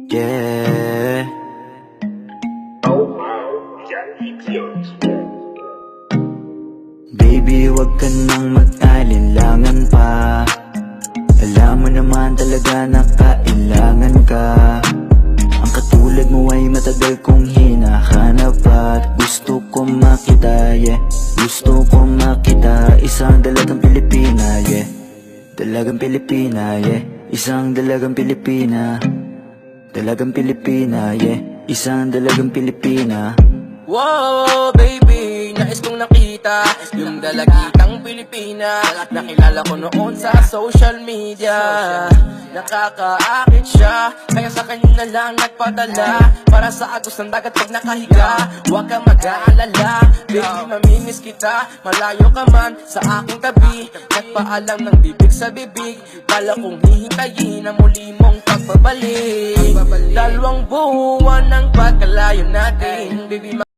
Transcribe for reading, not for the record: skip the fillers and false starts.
Yeah. Baby, wag ka nang mag-alinlangan pa. Alam mo naman talaga na kailangan ka. Ang katulad mo ay matagal kong hinahanap at gusto kong makita, yeah. Gusto kong makita, isang dalagang Pilipina, yeah. Dalagang Pilipina, yeah. Isang dalagang Pilipina. Dalagang Pilipina, yeah. Isang dalagang Pilipina. Wow, baby, nais kong nakita yung dalagitang Pilipina. Nakilala ko noon sa social media. Nakakaakit siya, kaya sa kanya na lang nagpadala. Para sa agos ng dagat pag nakahiga. Huwag kang mag-aalala, baby, mamimiss kita. Malayo ka man sa aking tabi. Nagpaalam ng bibig sa bibig. Kala kong hihintayin ang muli mong pagbabalik. Dalawang buwan ng pagkalayo natin, baby.